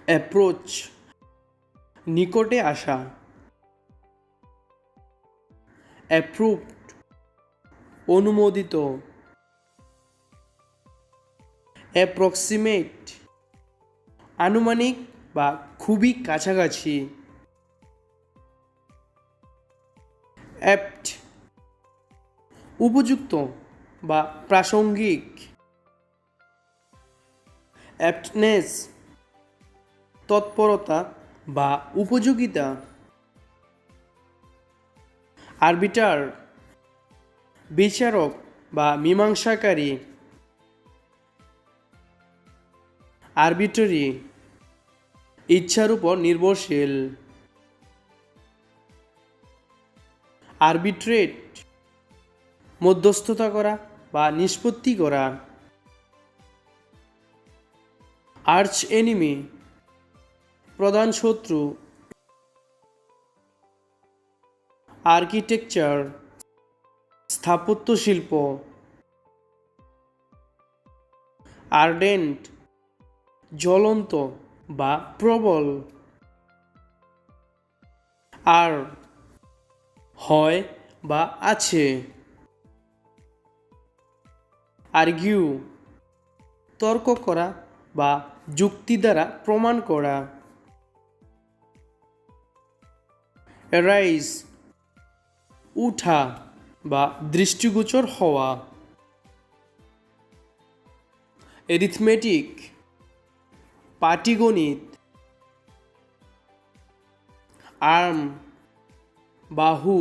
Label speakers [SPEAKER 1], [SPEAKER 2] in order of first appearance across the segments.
[SPEAKER 1] Approach নিকটে আসা, approved অনুমোদিত, অ্যাপ্রক্সিমেট আনুমানিক বা খুবই কাছাকাছি, অ্যাপ্ট উপযুক্ত বা প্রাসঙ্গিক, অ্যাপ্টনেস তৎপরতা বা উপযোগিতা, আরবিটার বিচারক বা মীমাংসাকারী, আরবিট্রারি ইচ্ছার উপর নির্ভরশীল, আরবিট্রেট মধ্যস্থতা করা বা নিষ্পত্তি করা, আর্চ এনিমি প্রধান শত্রু, আর্কিটেকচার স্থাপত্য শিল্প, আর্ডেন্ট জ্বলন্ত বা প্রবল, আর হয় বা আছে, আর্গিউ তর্ক করা বা যুক্তি দ্বারা প্রমাণ করা, অ্যারাইজ উঠা বা দৃষ্টিগোচর হওয়া, অ্যারিথমেটিক পাটিগণিত, আর্ম বাহু,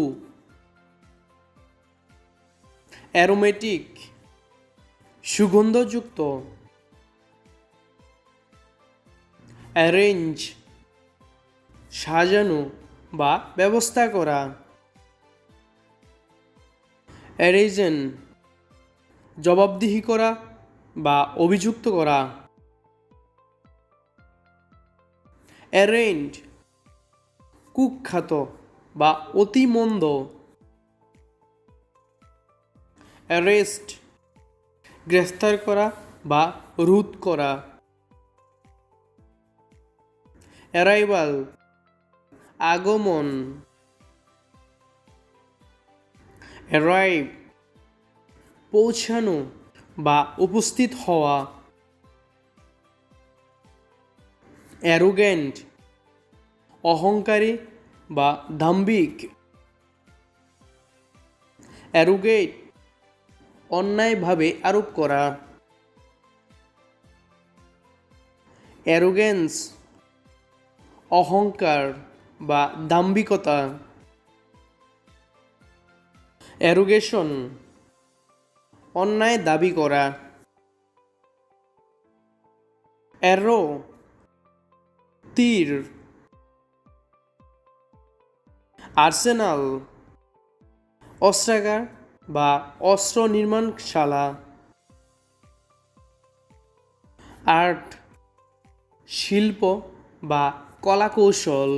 [SPEAKER 1] অ্যারোমেটিক সুগন্ধযুক্ত, অ্যারেঞ্জ সাজানো বা ব্যবস্থা করা, অ্যারেজন জবাবদিহি করা বা অভিযুক্ত করা, অ্যারেন্ড কুখ্যাত বা অতিমন্দ, অ্যারেস্ট গ্রেফতার করা বা রোধ করা, অ্যারাইভাল আগমন, অ্যারাইভ পৌঁছানো বা উপস্থিত হওয়া, অ্যারোগ্যান্ট অহংকারী বা দাম্ভিক, অ্যারোগেট অন্যায়ভাবে আরোপ করা, অ্যারোগ্যান্স অহংকার বা দাম্ভিকতা, অ্যারোগেশন অন্যায় দাবি করা, অ্যারো তীর, আর্সেনাল অস্ত্রাগার বা অস্ত্র নির্মাণশালা, আর্ট শিল্প বা কলাকৌশল।